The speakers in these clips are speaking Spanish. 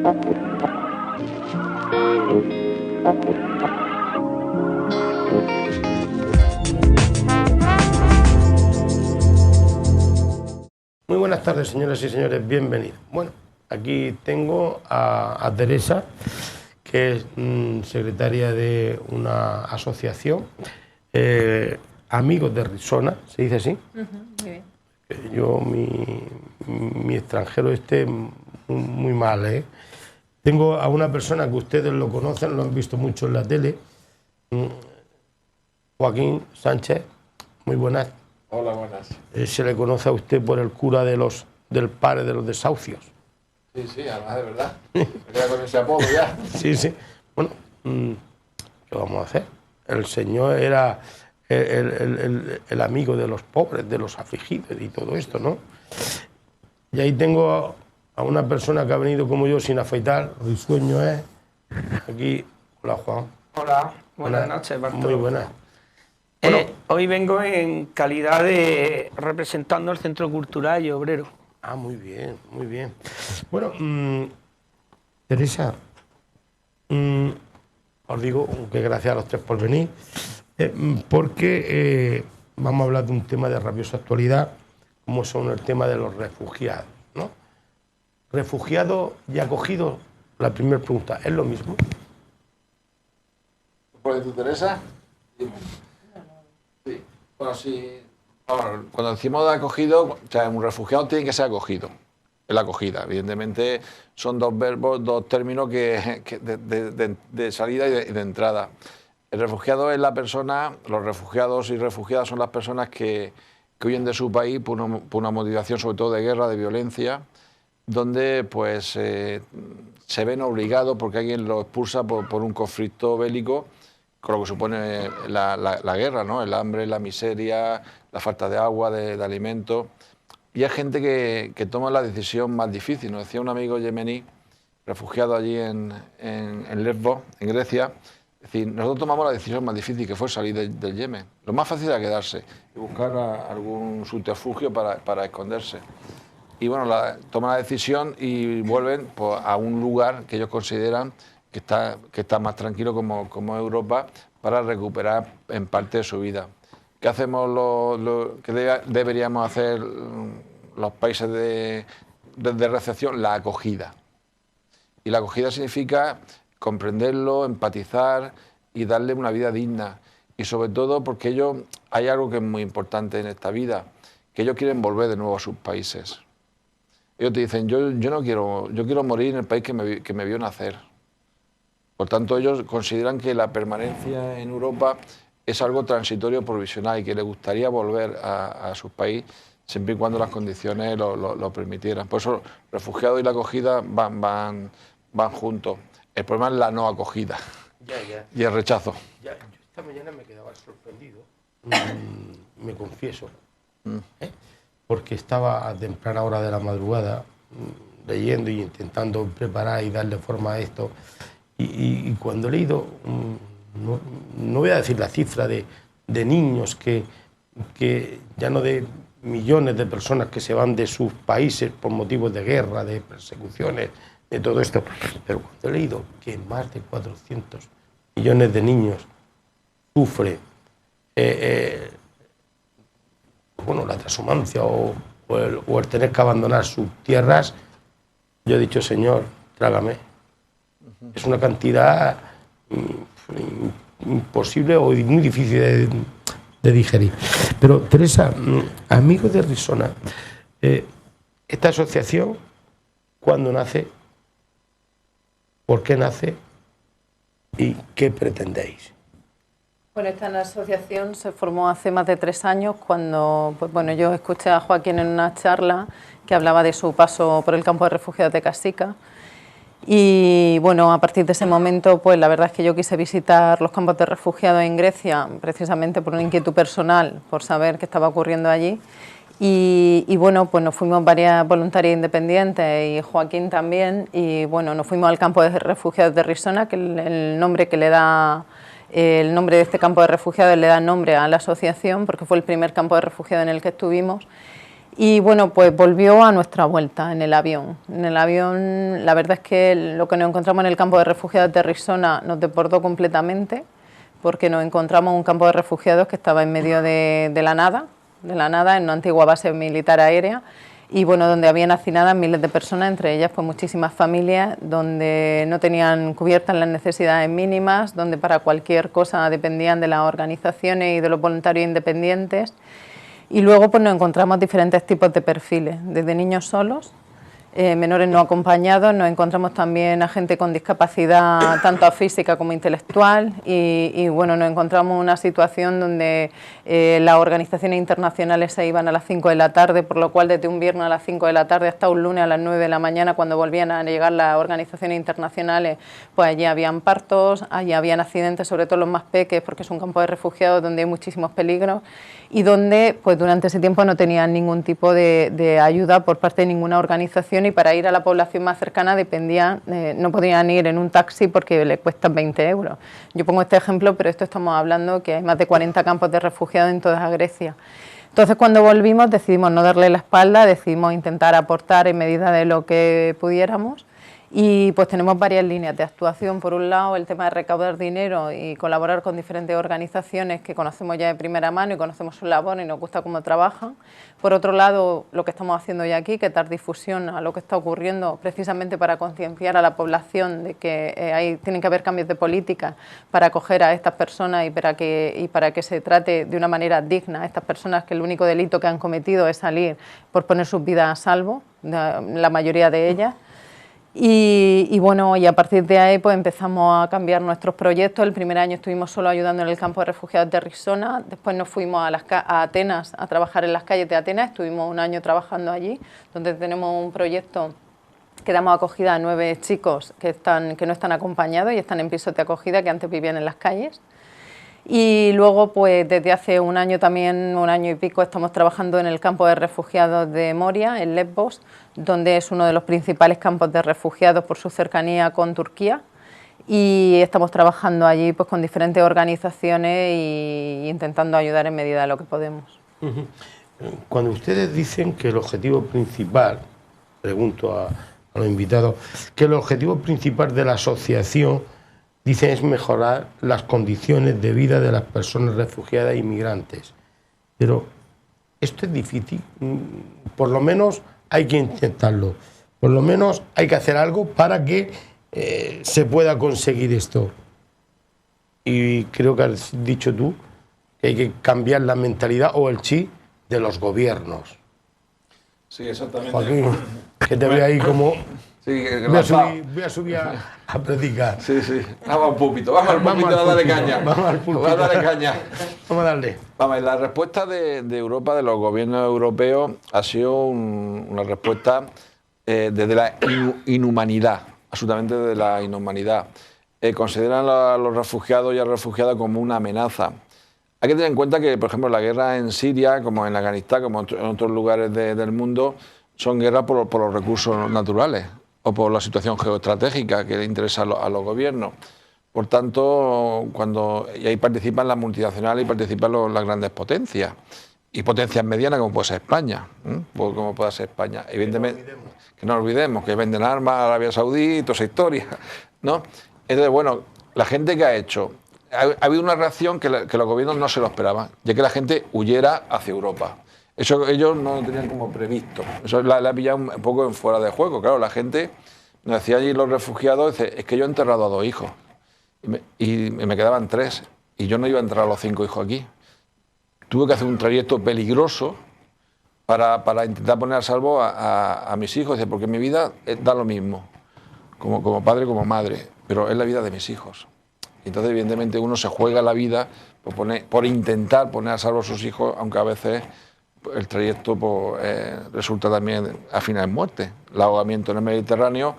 Muy buenas tardes, señoras y señores, bienvenidos. Bueno, aquí tengo a Teresa, que es secretaria de una asociación, Amigos de Risona, ¿se dice así? Muy bien. Yo, mi extranjero muy mal, ¿eh? Tengo a una persona que ustedes lo conocen, lo han visto mucho en la tele, Joaquín Sánchez, muy buenas. Hola, buenas. Se le conoce a usted por el cura del Pare de los Desahucios. Sí, sí, además de verdad. Me queda con ese apodo ya. Sí, sí. Bueno, ¿qué vamos a hacer? El señor era el amigo de los pobres, de los afligidos y todo esto, ¿no? Y ahí tengo a una persona que ha venido como yo sin afeitar, risueño es. Aquí, hola Juan. Hola, buenas noches, Bartolo. Muy buenas. Bueno, hoy vengo en calidad de representando al Centro Cultural y Obrero. Ah, muy bien, muy bien. Bueno, Teresa, os digo que gracias a los tres por venir, porque vamos a hablar de un tema de rabiosa actualidad, como son el tema de los refugiados, ¿no? Refugiados y acogidos, la primera pregunta, ¿es lo mismo? ¿Por tu Teresa? Sí. Bueno, sí. Bueno, cuando decimos de acogido, o sea, un refugiado tiene que ser acogido. Es la acogida. Evidentemente son dos verbos, dos términos de salida y de entrada. El refugiado es la persona, los refugiados y refugiadas son las personas que huyen de su país por una motivación sobre todo de guerra, de violencia, donde pues se ven obligados porque alguien los expulsa por un conflicto bélico, con lo que supone la guerra, ¿no? El hambre, la miseria, la falta de agua, de alimentos. Y hay gente que toma la decisión más difícil. Nos decía un amigo yemení, refugiado allí en Lesbos, en Grecia, es decir, nosotros tomamos la decisión más difícil, que fue salir del Yemen. Lo más fácil era quedarse y buscar algún subterfugio para esconderse. Y bueno, toman la decisión y vuelven pues, a un lugar que ellos consideran que está más tranquilo como Europa, para recuperar en parte de su vida. ¿Qué hacemos que deberíamos hacer los países de recepción? La acogida. Y la acogida significa comprenderlo, empatizar y darle una vida digna. Y sobre todo porque hay algo que es muy importante en esta vida, que ellos quieren volver de nuevo a sus países. Ellos te dicen, yo no quiero, yo quiero morir en el país que me vio nacer. Por tanto, ellos consideran que la permanencia en Europa es algo transitorio, provisional, y que les gustaría volver a su país siempre y cuando las condiciones lo permitieran. Por eso, refugiados y la acogida van juntos. El problema es la no acogida y el rechazo. Yo esta mañana me quedaba sorprendido, me confieso, porque estaba a temprana hora de la madrugada leyendo y intentando preparar y darle forma a esto. Y cuando he leído, no voy a decir la cifra de niños que ya no de millones de personas que se van de sus países por motivos de guerra, de persecuciones, de todo esto, pero cuando he leído que más de 400 millones de niños sufren la transhumancia o el tener que abandonar sus tierras, yo he dicho, Señor, trágame. Es una cantidad imposible o muy difícil de digerir. Pero, Teresa, Amigos de Risona, esta asociación, ¿cuándo nace? ¿Por qué nace? ¿Y qué pretendéis? Bueno, esta asociación se formó hace más de 3 años cuando yo escuché a Joaquín en una charla que hablaba de su paso por el campo de refugiados de Casica. Y bueno, a partir de ese momento, pues la verdad es que yo quise visitar los campos de refugiados en Grecia, precisamente por una inquietud personal, por saber qué estaba ocurriendo allí. Y bueno, pues nos fuimos varias voluntarias independientes y Joaquín también, y bueno, nos fuimos al campo de refugiados de Risona, que el nombre de este campo de refugiados le da nombre a la asociación, porque fue el primer campo de refugiados en el que estuvimos. Y bueno, pues volvió a nuestra vuelta en el avión. En el avión, la verdad es que lo que nos encontramos en el campo de refugiados de Risona nos deportó completamente, porque nos encontramos un campo de refugiados que estaba en medio de la nada, en una antigua base militar aérea, y bueno, donde habían hacinadas miles de personas, entre ellas pues muchísimas familias, donde no tenían cubiertas las necesidades mínimas, donde para cualquier cosa dependían de las organizaciones y de los voluntarios independientes. Y luego pues nos encontramos diferentes tipos de perfiles, desde niños solos, menores no acompañados, nos encontramos también a gente con discapacidad tanto física como intelectual y bueno, nos encontramos una situación donde las organizaciones internacionales se iban a las 5 de la tarde, por lo cual desde un viernes a las 5 de la tarde hasta un lunes a las 9 de la mañana, cuando volvían a llegar las organizaciones internacionales, pues allí habían partos, allí habían accidentes, sobre todo los más pequeños, porque es un campo de refugiados donde hay muchísimos peligros y donde pues durante ese tiempo no tenían ningún tipo de ayuda por parte de ninguna organización, y para ir a la población más cercana dependían, no podían ir en un taxi porque le cuestan 20 euros. Yo pongo este ejemplo, pero esto estamos hablando que hay más de 40 campos de refugiados en toda Grecia. Entonces, cuando volvimos decidimos no darle la espalda, decidimos intentar aportar en medida de lo que pudiéramos. Y pues tenemos varias líneas de actuación. Por un lado, el tema de recaudar dinero y colaborar con diferentes organizaciones que conocemos ya de primera mano y conocemos su labor y nos gusta cómo trabajan. Por otro lado, lo que estamos haciendo ya aquí, que es dar difusión a lo que está ocurriendo, precisamente para concienciar a la población de que tienen que haber cambios de política para acoger a estas personas y para que se trate de una manera digna a estas personas, que el único delito que han cometido es salir por poner sus vidas a salvo, la mayoría de ellas. Y bueno, y a partir de ahí pues empezamos a cambiar nuestros proyectos. El primer año estuvimos solo ayudando en el campo de refugiados de Risona, después nos fuimos a Atenas a trabajar en las calles de Atenas, estuvimos un año trabajando allí, donde tenemos un proyecto que damos acogida a 9 chicos que no están acompañados y están en pisos de acogida, que antes vivían en las calles. Y luego, pues desde hace un año también, un año y pico, estamos trabajando en el campo de refugiados de Moria, en Lesbos, donde es uno de los principales campos de refugiados por su cercanía con Turquía. Y estamos trabajando allí pues con diferentes organizaciones e intentando ayudar en medida de lo que podemos. Cuando ustedes dicen que el objetivo principal, pregunto a los invitados, que el objetivo principal de la asociación, dicen, es mejorar las condiciones de vida de las personas refugiadas e inmigrantes. Pero esto es difícil. Por lo menos hay que intentarlo. Por lo menos hay que hacer algo para que se pueda conseguir esto. Y creo que has dicho tú que hay que cambiar la mentalidad o el chip de los gobiernos. Sí, exactamente. Joaquín, que te veo ahí como... Sí, voy a subir a predicar. Sí, sí. Vamos al púlpito, vamos al púlpito a darle caña. Vamos al púlpito. Vamos a darle caña. Vamos a darle. Vamos, la respuesta de Europa, de los gobiernos europeos, ha sido una respuesta desde la inhumanidad, absolutamente desde la inhumanidad. Consideran a los refugiados y a las refugiadas como una amenaza. Hay que tener en cuenta que, por ejemplo, la guerra en Siria, como en Afganistán, como en otros lugares del mundo, son guerras por los recursos naturales o por la situación geoestratégica que le interesa a los gobiernos. Por tanto, y ahí participan las multinacionales y participan las grandes potencias. Y potencias medianas como puede ser España. Como puede ser España. Evidentemente, que no olvidemos que venden armas a Arabia Saudí y toda esa historia, ¿no? Entonces, bueno, la gente que ha hecho... Ha habido una reacción que los gobiernos no se lo esperaban, ya que la gente huyera hacia Europa. Eso ellos no lo tenían como previsto. Eso la ha pillado un poco en fuera de juego. Claro, la gente, nos decía allí los refugiados, dice, es que yo he enterrado a 2 hijos y me quedaban 3 y yo no iba a enterrar a los 5 hijos aquí. Tuve que hacer un trayecto peligroso para intentar poner a salvo a mis hijos, dice, porque mi vida da lo mismo, como padre, como madre, pero es la vida de mis hijos. Entonces, evidentemente, uno se juega la vida por intentar poner a salvo a sus hijos, aunque a veces el trayecto resulta también al final en muerte. El ahogamiento en el Mediterráneo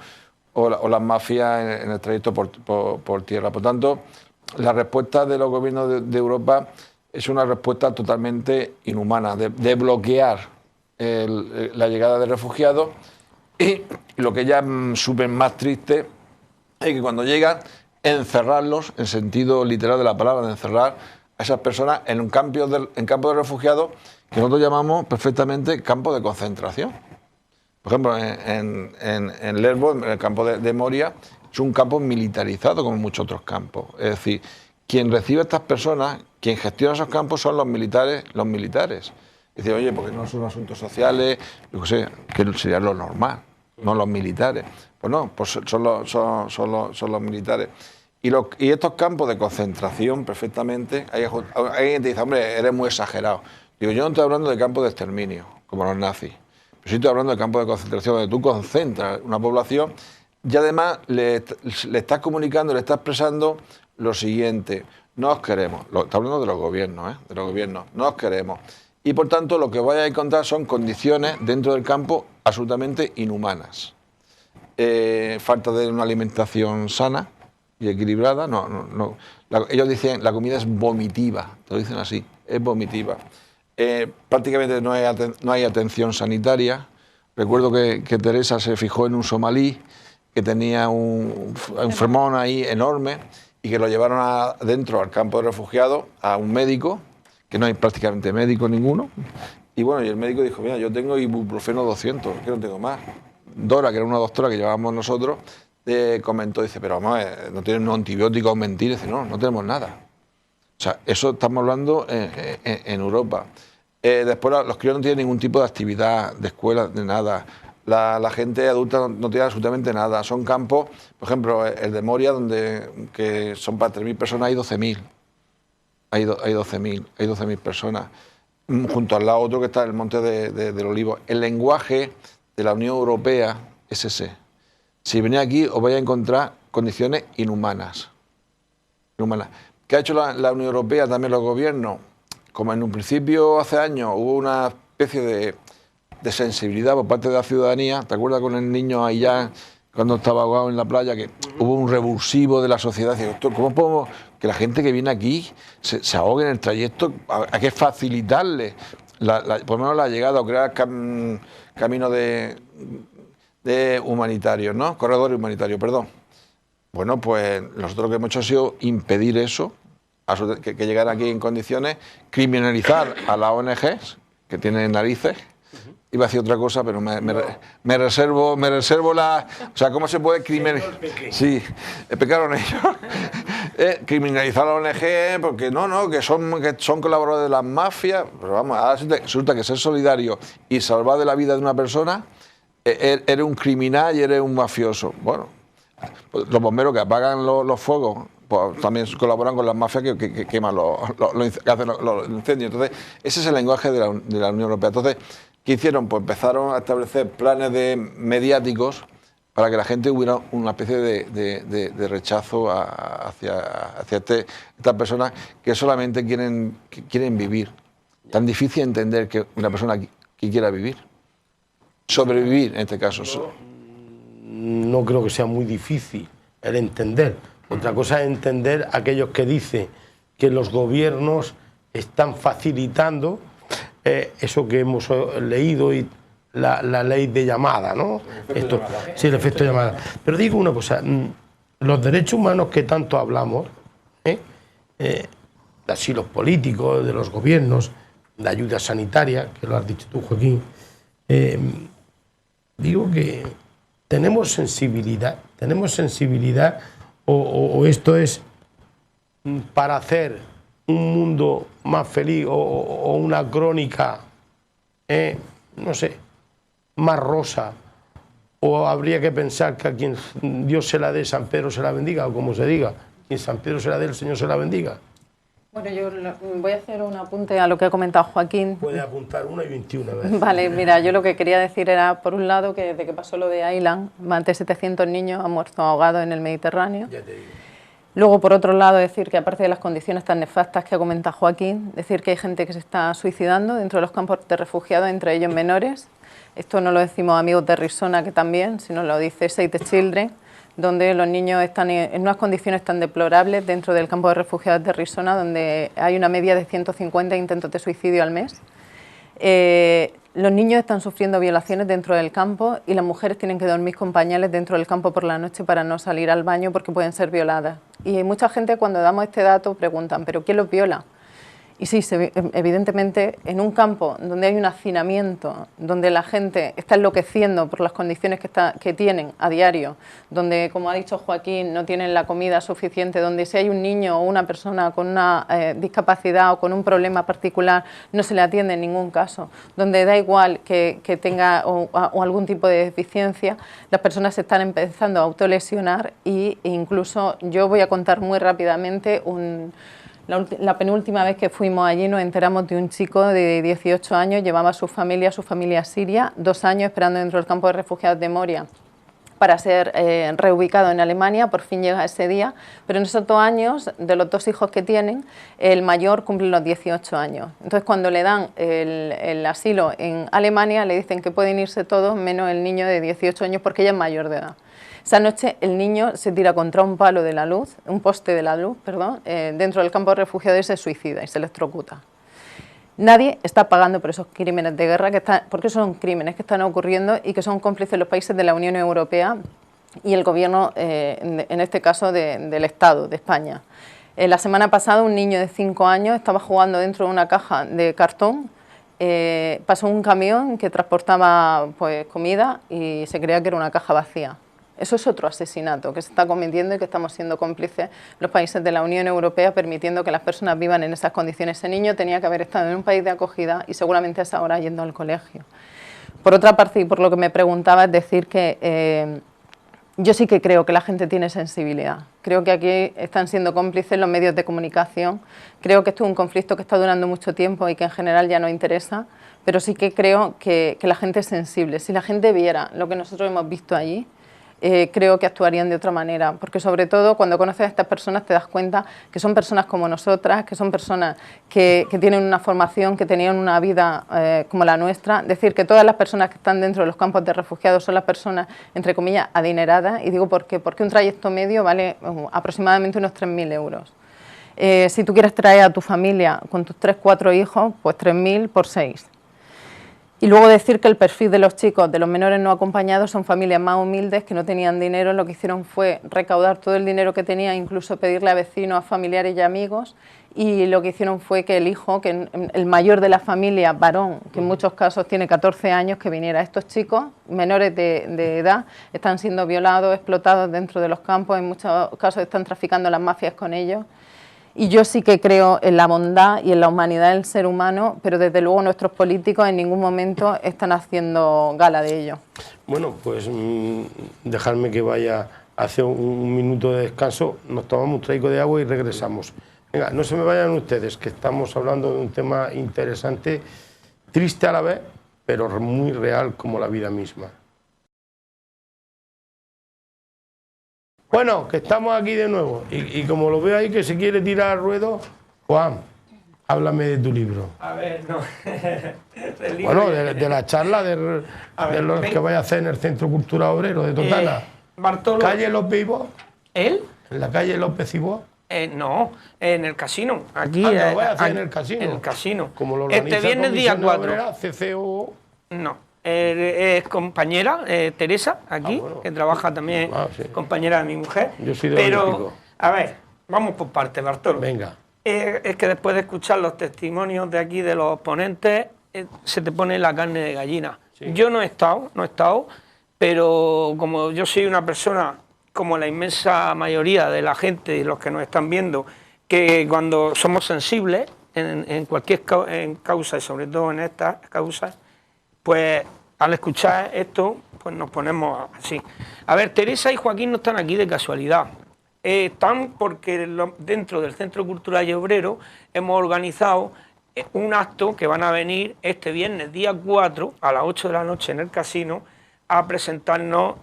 o las mafias en el trayecto por tierra. Por tanto, la respuesta de los gobiernos de Europa es una respuesta totalmente inhumana, de bloquear la llegada de refugiados, y lo que ya es súper más triste es que cuando llegan, encerrarlos, en sentido literal de la palabra, de encerrar a esas personas en un campo de refugiados que nosotros llamamos perfectamente campo de concentración. Por ejemplo, en Lesbos, en el campo de Moria, es un campo militarizado como muchos otros campos. Es decir, quien recibe a estas personas, quien gestiona esos campos son los militares. Es decir, oye, porque no son asuntos sociales, yo qué sé, que sería lo normal, no los militares. Pues no, pues son los militares. Y estos campos de concentración, perfectamente, hay alguien te dice, hombre, eres muy exagerado. Digo, yo no estoy hablando de campos de exterminio, como los nazis. Pero sí estoy hablando de campos de concentración, donde tú concentras una población y además le estás comunicando, le estás expresando lo siguiente: no os queremos. Está hablando de los gobiernos, de los gobiernos. No os queremos. Y por tanto, lo que vais a encontrar son condiciones dentro del campo absolutamente inhumanas. Falta de una alimentación sana y equilibrada. Ellos dicen la comida es vomitiva, lo dicen así, es vomitiva. Prácticamente no hay atención sanitaria. Recuerdo que Teresa se fijó en un somalí que tenía un enfermón ahí enorme y que lo llevaron adentro al campo de refugiados a un médico, que no hay prácticamente médico ninguno. Y bueno, y el médico dijo, mira, yo tengo ibuprofeno 200, que no tengo más. Dora, que era una doctora que llevábamos nosotros, comentó, dice, pero vamos, no tienen unos antibióticos, mentir. Dice, no tenemos nada. O sea, eso estamos hablando en Europa. Después los críos no tienen ningún tipo de actividad, de escuela, de nada. La gente adulta no tiene absolutamente nada. Son campos, por ejemplo, el de Moria, que son para 3.000 personas, hay 12.000. Hay 12.000 personas. Junto al lado otro que está el Monte del Olivo. El lenguaje de la Unión Europea es ese. Si venís aquí os vais a encontrar condiciones inhumanas. ¿Qué ha hecho la Unión Europea, también los gobiernos? Como en un principio, hace años, hubo una especie de sensibilidad por parte de la ciudadanía. ¿Te acuerdas con el niño allá cuando estaba ahogado en la playa? Que hubo un revulsivo de la sociedad. ¿Cómo podemos que la gente que viene aquí se ahogue en el trayecto? Hay que facilitarle por lo menos la llegada o crear caminos de humanitarios, ¿no? Corredores humanitarios, perdón. Bueno, pues nosotros lo que hemos hecho ha sido impedir eso, que llegaran aquí en condiciones, criminalizar a las ONGs, que tienen narices. Iba a decir otra cosa, pero me reservo la... O sea, ¿cómo se puede criminalizar? Sí, pecaron ellos. Criminalizar a la ONG porque que son colaboradores de las mafias. Pero vamos, ahora resulta que ser solidario y salvar de la vida de una persona, eres un criminal y eres un mafioso. Bueno, pues los bomberos que apagan los fuegos, pues también colaboran con las mafias que queman que hacen los incendios. Entonces, ese es el lenguaje de la Unión Europea. Entonces, ¿qué hicieron? Pues empezaron a establecer planes mediáticos para que la gente hubiera una especie de rechazo hacia estas personas que solamente quieren vivir. Tan difícil entender que una persona que quiera vivir. Sobrevivir, en este caso. No creo que sea muy difícil el entender. Otra cosa es entender a aquellos que dicen que los gobiernos están facilitando eso que hemos leído y la ley de llamada, ¿no? Sí, el efecto de llamada. Pero digo una cosa, los derechos humanos que tanto hablamos, así los políticos, de los gobiernos, de ayuda sanitaria, que lo has dicho tú, Joaquín, digo que tenemos sensibilidad o esto es para hacer un mundo más feliz o una crónica, no sé, más rosa, o habría que pensar que a quien Dios se la dé, San Pedro se la bendiga, o como se diga, quien San Pedro se la dé, el Señor se la bendiga. Bueno, yo voy a hacer un apunte a lo que ha comentado Joaquín. Puede apuntar 1 y 21 veces. Vale, mira, yo lo que quería decir era, por un lado, que desde que pasó lo de Aylan, más de 700 niños han muerto ahogados en el Mediterráneo. Ya te digo. Luego, por otro lado, decir que aparte de las condiciones tan nefastas que ha comentado Joaquín, decir que hay gente que se está suicidando dentro de los campos de refugiados, entre ellos menores. Esto no lo decimos amigos de Risona, que también, sino lo dice Save the Children, donde los niños están en unas condiciones tan deplorables dentro del campo de refugiados de Risona, donde hay una media de 150 intentos de suicidio al mes. Los niños están sufriendo violaciones dentro del campo y las mujeres tienen que dormir con pañales dentro del campo por la noche para no salir al baño porque pueden ser violadas. Y mucha gente, cuando damos este dato, preguntan, ¿pero quién los viola? Y sí, evidentemente, en un campo donde hay un hacinamiento, donde la gente está enloqueciendo por las condiciones que tienen a diario, donde, como ha dicho Joaquín, no tienen la comida suficiente, donde si hay un niño o una persona con una discapacidad o con un problema particular, no se le atiende en ningún caso, donde da igual que tenga o algún tipo de deficiencia, las personas se están empezando a autolesionar e incluso yo voy a contar muy rápidamente la penúltima vez que fuimos allí nos enteramos de un chico de 18 años, llevaba a su familia siria, 2 años esperando dentro del campo de refugiados de Moria para ser reubicado en Alemania, por fin llega ese día, pero en esos 2 años, de los 2 hijos que tienen, el mayor cumple los 18 años. Entonces cuando le dan el asilo en Alemania le dicen que pueden irse todos menos el niño de 18 años porque ella es mayor de edad. Esa noche el niño se tira contra un palo de la luz, un poste de la luz, perdón, dentro del campo de refugiados y se suicida y se electrocuta. Nadie está pagando por esos crímenes de guerra, porque son crímenes que están ocurriendo y que son cómplices los países de la Unión Europea y el gobierno, en este caso, del Estado, de España. La semana pasada un niño de 5 años estaba jugando dentro de una caja de cartón, pasó un camión que transportaba pues, comida y se creía que era una caja vacía. Eso es otro asesinato que se está cometiendo y que estamos siendo cómplices los países de la Unión Europea permitiendo que las personas vivan en esas condiciones. Ese niño tenía que haber estado en un país de acogida y seguramente a esa hora yendo al colegio. Por otra parte, y por lo que me preguntaba, es decir que yo sí que creo que la gente tiene sensibilidad. Creo que aquí están siendo cómplices los medios de comunicación. Creo que esto es un conflicto que está durando mucho tiempo y que en general ya no interesa, pero sí que creo que la gente es sensible. Si la gente viera lo que nosotros hemos visto allí, creo que actuarían de otra manera, porque sobre todo cuando conoces a estas personas te das cuenta que son personas como nosotras, que son personas que tienen una formación, que tenían una vida como la nuestra. Decir que todas las personas que están dentro de los campos de refugiados son las personas, entre comillas, adineradas, y digo ¿por qué? Porque un trayecto medio vale aproximadamente unos 3.000 euros. Si tú quieres traer a tu familia con tus 3-4 hijos, pues 3.000 por 6. Y luego decir que el perfil de los chicos, de los menores no acompañados, son familias más humildes que no tenían dinero. Lo que hicieron fue recaudar todo el dinero que tenían, incluso pedirle a vecinos, a familiares y amigos. Y lo que hicieron fue que el hijo, que el mayor de la familia, varón, que en muchos casos tiene 14 años, que viniera. Estos chicos, menores de edad, están siendo violados, explotados dentro de los campos. En muchos casos están traficando las mafias con ellos. Y yo sí que creo en la bondad y en la humanidad del ser humano, pero desde luego nuestros políticos en ningún momento están haciendo gala de ello. Bueno, pues dejarme que vaya a hacer un minuto de descanso, nos tomamos un trago de agua y regresamos. Venga, no se me vayan ustedes, que estamos hablando de un tema interesante, triste a la vez, pero muy real como la vida misma. Bueno, que estamos aquí de nuevo y como lo veo ahí que se quiere tirar al ruedo, Juan, háblame de tu libro. A ver, no. Bueno, de la charla de los que vaya a hacer en el Centro Cultural Obrero de Totana. Bartolo. ¿Calle Los Vivos? ¿Él? ¿En la calle López Cibó? No, en el casino. Aquí. ¿Lo voy a hacer en el casino? En el casino. Como lo organiza este viernes día 4. Obrera, CCO. No. Es compañera, Teresa, aquí, bueno. que trabaja también, Sí. compañera de mi mujer. Yo soy de Pero, Olímpico. a ver, vamos por partes, Bartolo. Venga. Es que después de escuchar los testimonios de aquí de los ponentes, se te pone la carne de gallina. Sí. Yo no he estado, pero como yo soy una persona, como la inmensa mayoría de la gente y los que nos están viendo, que cuando somos sensibles en cualquier causa y sobre todo en estas causas, pues al escuchar esto, pues nos ponemos así. A ver, Teresa y Joaquín no están aquí de casualidad. Están porque dentro del Centro Cultural y Obrero hemos organizado un acto que van a venir este viernes, día 4, a las 8 de la noche en el casino, a presentarnos,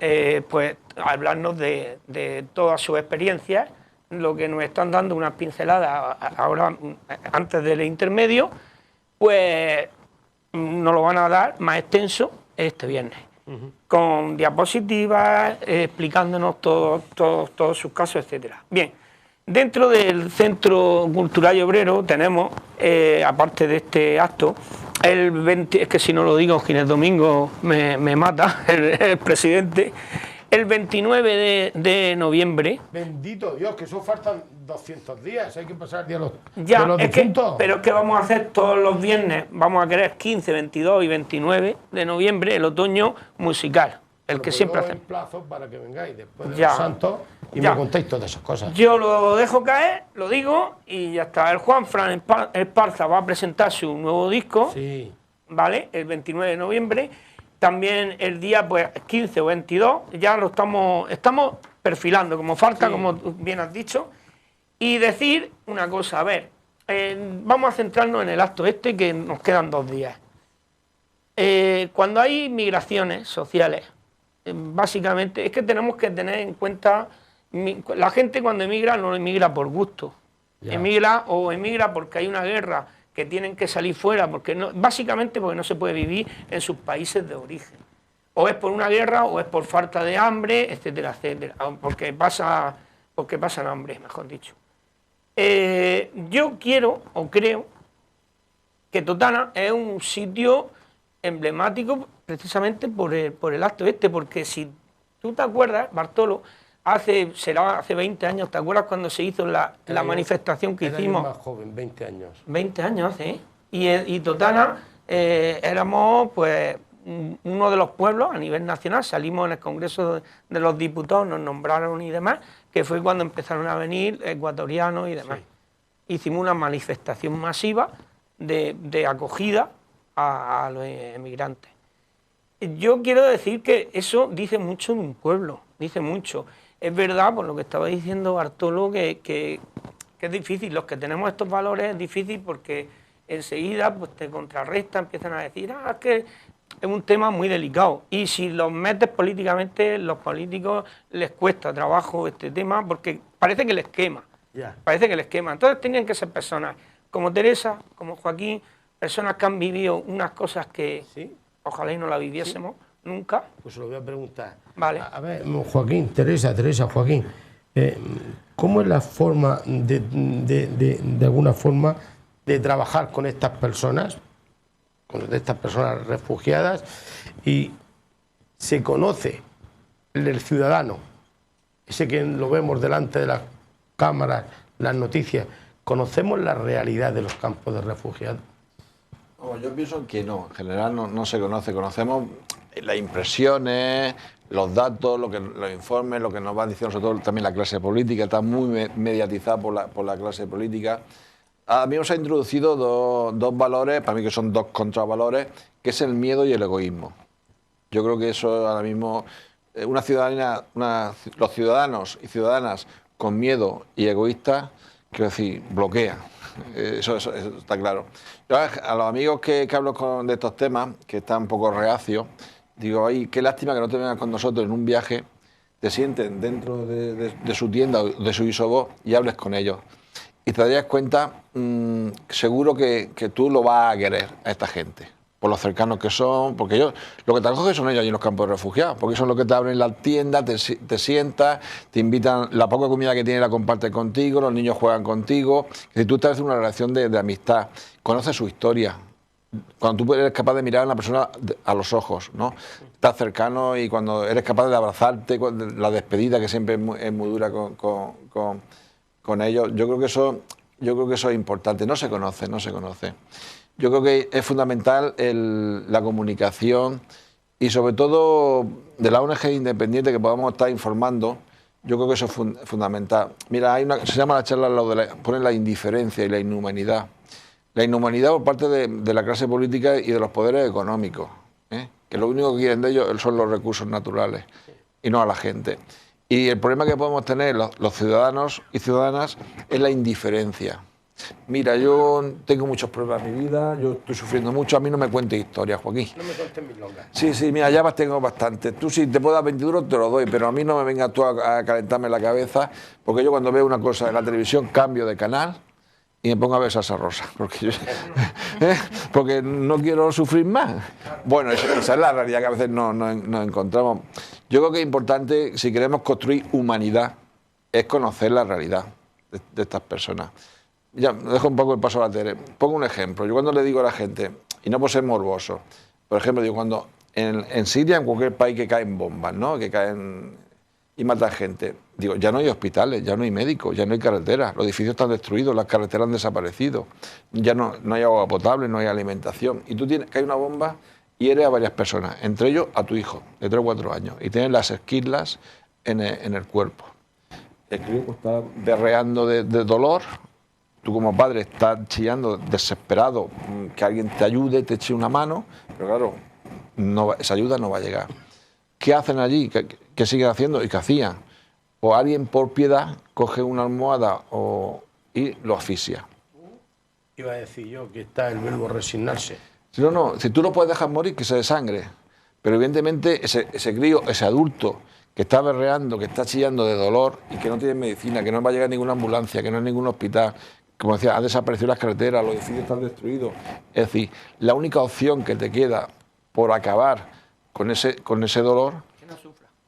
pues a hablarnos de todas sus experiencias, lo que nos están dando unas pinceladas ahora, antes del intermedio, pues nos lo van a dar más extenso este viernes, con diapositivas, explicándonos todos sus casos, etcétera. Bien, dentro del Centro Cultural y Obrero tenemos, aparte de este acto, el 20, es que si no lo digo, Ginés Domingo me mata, el presidente, el 29 de noviembre. Bendito Dios, que eso faltan 200 días, hay que pasar el día de Ya, los es que, difuntos. pero es que vamos a hacer todos los viernes, vamos a querer 15, 22 y 29 de noviembre el otoño musical, el que siempre hacemos. Plazo para que vengáis después de Ya. los santos y Ya. me contéis todas esas cosas. Yo lo dejo caer, lo digo, y ya está. El Juanfran Esparza va a presentar su nuevo disco, Sí. ¿vale? El 29 de noviembre. También el día pues 15 o 22, ya lo estamos perfilando, como falta, Sí. como tú bien has dicho. Y decir una cosa, a ver, vamos a centrarnos en el acto este, que nos quedan 2 días. Cuando hay migraciones sociales, básicamente, es que tenemos que tener en cuenta, la gente cuando emigra no emigra por gusto, Ya. emigra porque hay una guerra, que tienen que salir fuera, básicamente porque no se puede vivir en sus países de origen. O es por una guerra, o es por falta de hambre, etcétera, etcétera, porque pasan hambre, mejor dicho. Yo quiero, o creo, que Totana es un sitio emblemático precisamente por el acto este, porque si tú te acuerdas, Bartolo, hace 20 años, ¿te acuerdas cuando se hizo la manifestación que Era yo hicimos? más joven, 20 años. 20 años hace, ¿eh? Y Totana éramos pues uno de los pueblos a nivel nacional, salimos en el Congreso de los Diputados, nos nombraron y demás, que fue cuando empezaron a venir ecuatorianos y demás. Sí. Hicimos una manifestación masiva de acogida a los emigrantes. Yo quiero decir que eso dice mucho de un pueblo, dice mucho. Es verdad, por lo que estaba diciendo Bartolo, que es difícil. Los que tenemos estos valores es difícil porque enseguida pues, te contrarrestan, empiezan a decir, es que es un tema muy delicado. Y si los metes políticamente, los políticos les cuesta trabajo este tema porque parece que les quema. Ya. Parece que les quema. Entonces tenían que ser personas como Teresa, como Joaquín, personas que han vivido unas cosas que ¿Sí? ojalá y no la viviésemos nunca. Pues se lo voy a preguntar. Vale. A ver, Joaquín, Teresa, Joaquín, ¿cómo es la forma de alguna forma de trabajar con estas personas refugiadas, y se conoce el ciudadano, ese que lo vemos delante de las cámaras, las noticias, conocemos la realidad de los campos de refugiados? Yo pienso que no, en general no se conoce, conocemos las impresiones, los datos, los informes, lo que nos va diciendo sobre todo también la clase política, está muy mediatizada por la clase política. A mí nos ha introducido dos valores, para mí que son dos contravalores, que es el miedo y el egoísmo. Yo creo que eso ahora mismo, los ciudadanos y ciudadanas con miedo y egoístas, quiero decir, bloquean. Eso está claro. Yo a los amigos que hablo de estos temas, que están un poco reacios, digo, ay, qué lástima que no te vengan con nosotros en un viaje, te sienten dentro de su tienda, de su isobús y hables con ellos. Y te darías cuenta, seguro que tú lo vas a querer a esta gente, por los cercanos que son, porque ellos, lo que te acogen son ellos allí en los campos de refugiados, porque son los que te abren la tienda, te sientas, te invitan, la poca comida que tienen la comparten contigo, los niños juegan contigo, si tú estableces una relación de amistad, conoces su historia. Cuando tú eres capaz de mirar a una persona a los ojos, ¿no? Estás cercano, y cuando eres capaz de abrazarte, la despedida que siempre es muy dura con ellos, yo creo que eso es importante. No se conoce. Yo creo que es fundamental la comunicación, y sobre todo de la ONG independiente que podamos estar informando. Yo creo que eso es fundamental. Mira, se llama la charla, ponen la indiferencia y la inhumanidad. La inhumanidad por parte de la clase política y de los poderes económicos, que lo único que quieren de ellos son los recursos naturales y no a la gente. Y el problema que podemos tener los ciudadanos y ciudadanas es la indiferencia. Mira, yo tengo muchos problemas en mi vida, yo estoy sufriendo mucho, a mí no me cuentes historias, Joaquín. No me cuentes milongas. Sí, mira, ya tengo bastante. Tú si te puedo dar 20 euros te lo doy, pero a mí no me vengas tú a calentarme la cabeza, porque yo cuando veo una cosa en la televisión cambio de canal y me pongo a ver Salsa Rosa, porque no quiero sufrir más. Bueno, esa es la realidad que a veces nos encontramos. Yo creo que es importante, si queremos construir humanidad, es conocer la realidad de estas personas. Ya, dejo un poco el paso a la tele. Pongo un ejemplo. Yo cuando le digo a la gente, y no por ser morboso, por ejemplo, digo, cuando en Siria, en cualquier país que caen bombas, ¿no? Que caen y matan gente. Digo, ya no hay hospitales, ya no hay médicos, ya no hay carreteras, los edificios están destruidos, las carreteras han desaparecido, ya no hay agua potable, no hay alimentación. Y tú tienes que hay una bomba y hiere a varias personas, entre ellos a tu hijo, de 3 o 4 años, y tienes las esquirlas en el cuerpo. El crío está berreando de dolor, tú como padre estás chillando desesperado, que alguien te ayude, te eche una mano, pero claro, esa ayuda no va a llegar. ¿Qué hacen allí? ¿Qué siguen haciendo? ¿Y qué hacían? O alguien por piedad coge una almohada y lo asfixia. Iba a decir yo que está el verbo resignarse. No, si tú no puedes dejar morir, que se desangre. Pero evidentemente ese crío, ese adulto que está berreando, que está chillando de dolor y que no tiene medicina, que no va a llegar ninguna ambulancia, que no hay ningún hospital, como decía, han desaparecido las carreteras, los edificios están destruidos. Es decir, la única opción que te queda por acabar con ese dolor,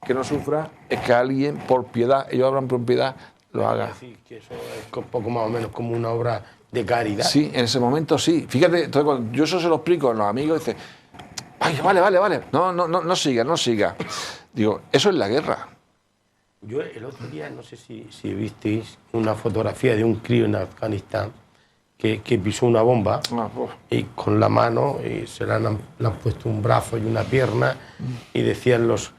que no sufra, es que alguien por piedad, ellos hablan por piedad, lo haga. Es decir, que eso es un poco más o menos como una obra de caridad. Sí, en ese momento sí. Fíjate, entonces, cuando yo eso se lo explico a los amigos, dicen, ay, vale, no siga. Digo, eso es la guerra. Yo el otro día, no sé si visteis una fotografía de un crío en Afganistán que pisó una bomba y con la mano y se le han puesto un brazo y una pierna y decían las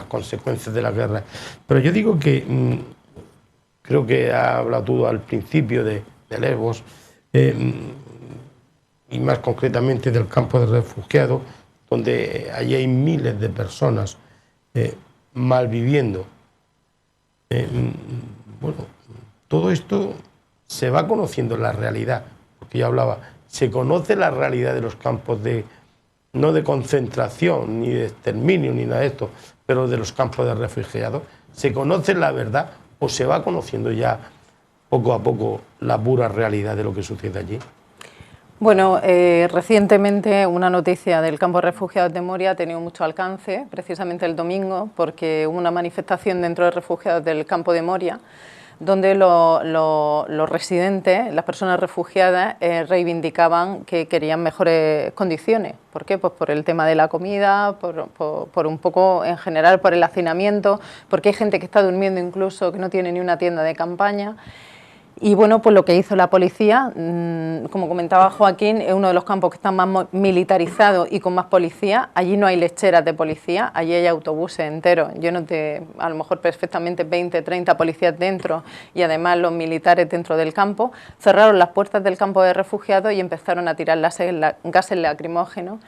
consecuencias de la guerra. Pero yo digo que, creo que ha hablado tú al principio de Lesbos, y más concretamente del campo de refugiados, donde allí hay miles de personas malviviendo. Bueno, todo esto se va conociendo la realidad, porque yo hablaba, se conoce la realidad de los campos no de concentración, ni de exterminio, ni nada de esto, pero de los campos de refugiados. ¿Se conoce la verdad o se va conociendo ya poco a poco la pura realidad de lo que sucede allí? Bueno, recientemente una noticia del campo de refugiados de Moria ha tenido mucho alcance, precisamente el domingo, porque hubo una manifestación dentro de refugiados del campo de Moria, donde los residentes, las personas refugiadas, reivindicaban que querían mejores condiciones. ¿Por qué? Pues por el tema de la comida, por un poco en general por el hacinamiento, porque hay gente que está durmiendo incluso, que no tiene ni una tienda de campaña. Y bueno, pues lo que hizo la policía, como comentaba Joaquín, es uno de los campos que están más militarizados y con más policía. Allí no hay lecheras de policía, allí hay autobuses enteros. Yo noté a lo mejor perfectamente 20, 30 policías dentro y además los militares dentro del campo. Cerraron las puertas del campo de refugiados y empezaron a tirar gases lacrimógenos.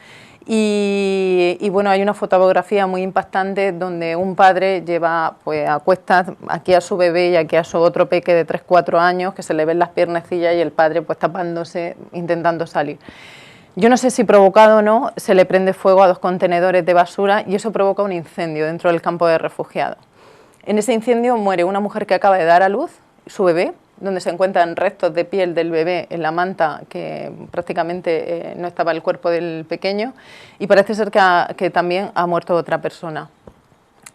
Y bueno, hay una fotografía muy impactante donde un padre lleva pues a cuestas aquí a su bebé y aquí a su otro peque de 3-4 años, que se le ven las piernecillas y el padre pues tapándose, intentando salir. Yo no sé si provocado o no, se le prende fuego a 2 contenedores de basura y eso provoca un incendio dentro del campo de refugiados. En ese incendio muere una mujer que acaba de dar a luz, su bebé, donde se encuentran restos de piel del bebé en la manta, que prácticamente no estaba el cuerpo del pequeño, y parece ser que también ha muerto otra persona.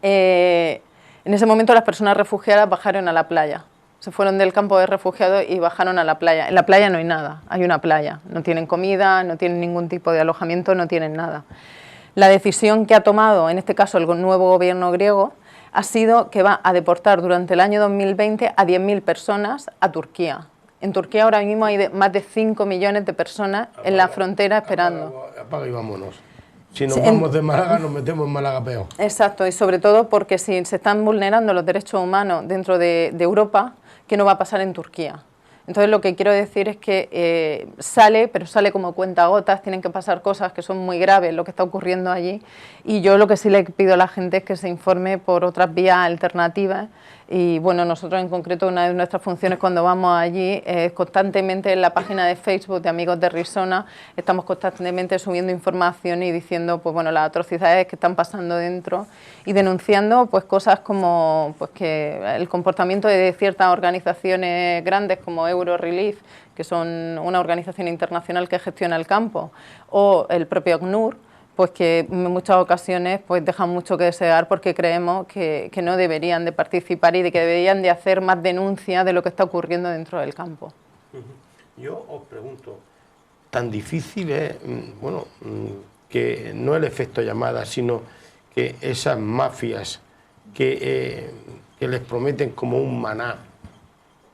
En ese momento las personas refugiadas bajaron a la playa, se fueron del campo de refugiados y bajaron a la playa. En la playa no hay nada, hay una playa, no tienen comida, no tienen ningún tipo de alojamiento, no tienen nada. La decisión que ha tomado, en este caso, el nuevo gobierno griego, ha sido que va a deportar durante el año 2020 a 10.000 personas a Turquía. En Turquía ahora mismo hay más de 5 millones de personas en la frontera esperando. Apaga y vámonos. Si nos vamos de Málaga, nos metemos en Málaga peor. Exacto, y sobre todo porque si se están vulnerando los derechos humanos dentro de Europa, ¿qué no va a pasar en Turquía? Entonces lo que quiero decir es que sale, pero sale como cuentagotas, tienen que pasar cosas que son muy graves lo que está ocurriendo allí, y yo lo que sí le pido a la gente es que se informe por otras vías alternativas. Y bueno, nosotros en concreto una de nuestras funciones cuando vamos allí es constantemente en la página de Facebook de Amigos de Risona, estamos constantemente subiendo información y diciendo pues bueno, las atrocidades que están pasando dentro y denunciando pues cosas como pues que el comportamiento de ciertas organizaciones grandes como Eurorelief, que son una organización internacional que gestiona el campo, o el propio ACNUR, pues que en muchas ocasiones pues dejan mucho que desear porque creemos que no deberían de participar y de que deberían de hacer más denuncia de lo que está ocurriendo dentro del campo. Yo os pregunto, tan difícil es, bueno, que no el efecto llamada, sino que esas mafias que les prometen como un maná,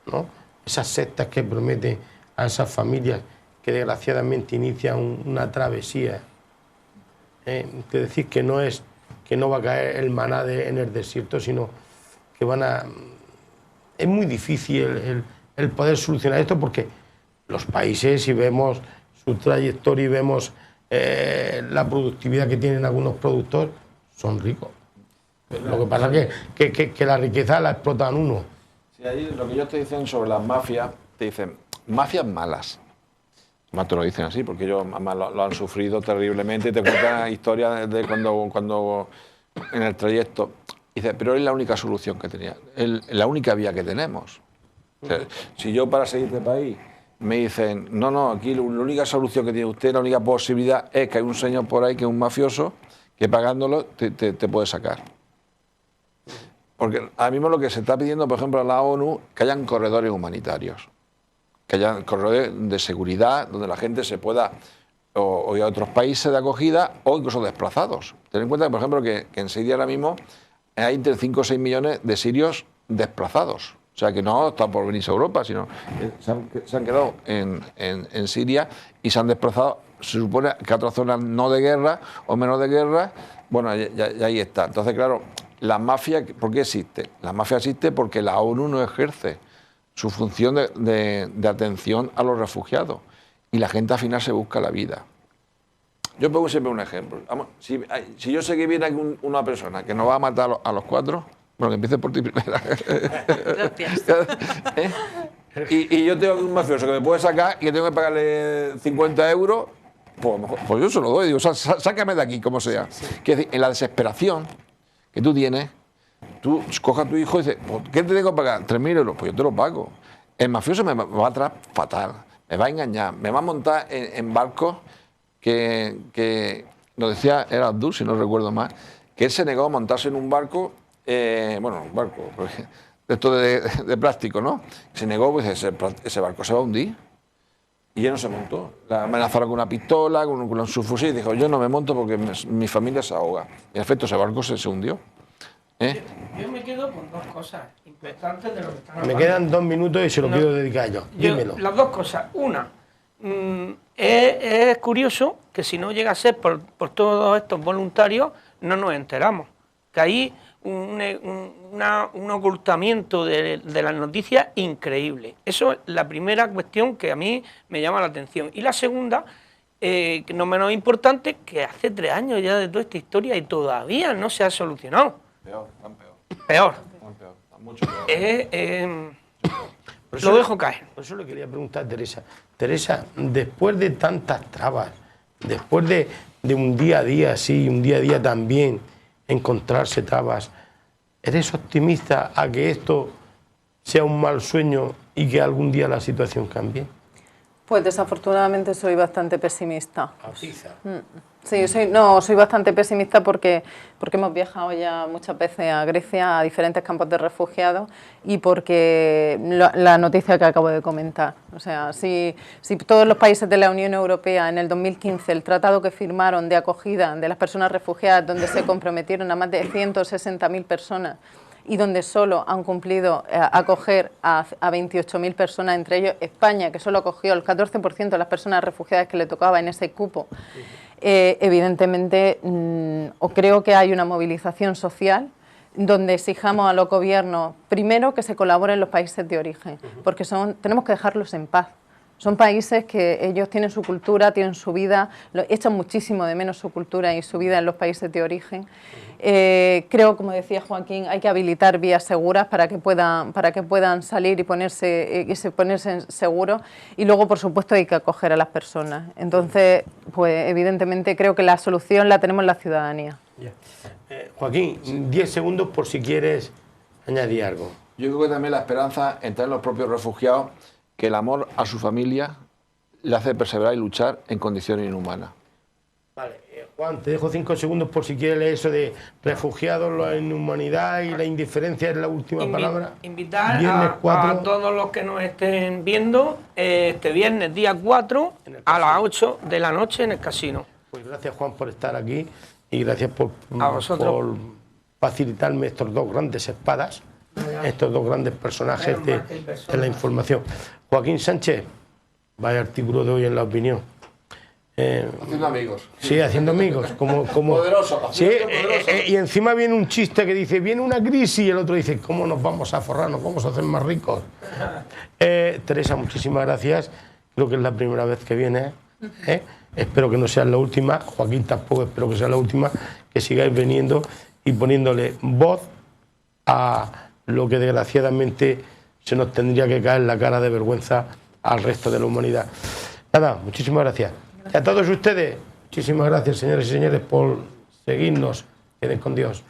¿no? Esas sectas que prometen a esas familias que desgraciadamente inician una travesía, que decir que no va a caer el maná en el desierto, sino que van a... Es muy difícil el poder solucionar esto, porque los países, si vemos su trayectoria y vemos la productividad que tienen algunos productores, son ricos. Lo que pasa es que la riqueza la explotan uno. Sí, ahí lo que ellos te dicen sobre las mafias, te dicen, mafias malas. Más te lo dicen así, porque ellos lo han sufrido terriblemente y te cuentan historias de cuando en el trayecto. Dice, pero es la única solución que tenía, la única vía que tenemos. O sea, si yo para seguir de país me dicen, no, aquí la única solución que tiene usted, la única posibilidad es que hay un señor por ahí que es un mafioso, que pagándolo te puede sacar. Porque ahora mismo lo que se está pidiendo, por ejemplo, a la ONU, que hayan corredores humanitarios, que hayan corredores de seguridad, donde la gente se pueda o ir a otros países de acogida o incluso desplazados. Ten en cuenta, por ejemplo, que en Siria ahora mismo hay entre 5 o 6 millones de sirios desplazados. O sea, que no están por venirse a Europa, sino que se han quedado en Siria y se han desplazado, se supone, que a otras zonas no de guerra o menos de guerra. Bueno, ya ahí está. Entonces, claro, la mafia, ¿por qué existe? La mafia existe porque la ONU no ejerce su función de atención a los refugiados y la gente al final se busca la vida. Yo pongo siempre un ejemplo. Vamos, si yo sé que viene una persona que nos va a matar a los 4, bueno, que empiece por ti primera. Gracias. Y yo tengo un mafioso que me puede sacar y que tengo que pagarle 50 euros, pues yo se lo doy, digo, sácame de aquí, como sea. Que decir, en la desesperación que tú tienes, tú cojas a tu hijo y dices, ¿qué te tengo que pagar? 3.000 euros, pues yo te lo pago. El mafioso me va a tratar fatal, me va a engañar, me va a montar en barcos que nos decía, era Abdul, si no recuerdo más, que él se negó a montarse en un barco, un barco, esto de plástico, ¿no? Se negó, pues ese barco se va a hundir. Y él no se montó. La amenazaron con una pistola, con su fusil, y dijo, yo no me monto porque mi familia se ahoga. Y en efecto, ese barco se hundió. Yo me quedo con dos cosas importantes de lo que están hablando. Me quedan 2 minutos y se lo quiero dedicar yo. Dímelo. Las dos cosas. Una, es curioso que si no llega a ser por todos estos voluntarios, no nos enteramos. Que hay un ocultamiento de las noticias increíble. Eso es la primera cuestión que a mí me llama la atención. Y la segunda, no menos importante, que hace 3 años ya de toda esta historia y todavía no se ha solucionado. Peor, tan peor. Peor. Tan peor, mucho peor. Lo dejo caer. Por eso le quería preguntar a Teresa. Teresa, después de tantas trabas, después de un día a día así, un día a día también, encontrarse trabas, ¿eres optimista a que esto sea un mal sueño y que algún día la situación cambie? Pues desafortunadamente soy bastante pesimista. Avisa. Sí, soy bastante pesimista porque hemos viajado ya muchas veces a Grecia, a diferentes campos de refugiados, y porque la noticia que acabo de comentar. O sea, si todos los países de la Unión Europea en el 2015, el tratado que firmaron de acogida de las personas refugiadas, donde se comprometieron a más de 160.000 personas, y donde solo han cumplido acoger a 28.000 personas, entre ellos España, que solo acogió el 14% de las personas refugiadas que le tocaba en ese cupo, evidentemente creo que hay una movilización social donde exijamos a los gobiernos, primero, que se colaboren los países de origen, porque tenemos que dejarlos en paz. Son países que ellos tienen su cultura, tienen su vida, echan muchísimo de menos su cultura y su vida en los países de origen. Creo, como decía Joaquín, hay que habilitar vías seguras para que puedan salir y ponerse seguros, y luego, por supuesto, hay que acoger a las personas. Entonces, pues evidentemente creo que la solución la tenemos la ciudadanía. Joaquín, 10 segundos por si quieres añadir algo. Yo creo que también la esperanza está en los propios refugiados, que el amor a su familia le hace perseverar y luchar en condiciones inhumanas. Vale, Juan, te dejo 5 segundos por si quieres leer eso de refugiados, la inhumanidad y la indiferencia es la última palabra. Invitar a todos los que nos estén viendo este viernes, día 4, a las 8 de la noche en el casino. Pues gracias, Juan, por estar aquí. y gracias A vosotros. por facilitarme estos dos grandes espadas, estos dos grandes personajes de la información. Joaquín Sánchez, vaya artículo de hoy en La Opinión. Haciendo amigos. Sí, haciendo amigos. Como, Poderoso. Sí, y encima viene un chiste que dice, viene una crisis, y el otro dice, ¿cómo nos vamos a forrar? ¿Nos vamos a hacer más ricos? Teresa, muchísimas gracias. Creo que es la primera vez que viene. Espero que no sea la última. Joaquín tampoco, espero que sea la última. Que sigáis viniendo y poniéndole voz a lo que desgraciadamente se nos tendría que caer la cara de vergüenza al resto de la humanidad. Nada, muchísimas gracias. Y a todos ustedes, muchísimas gracias, señores y señores, por seguirnos. Queden con Dios.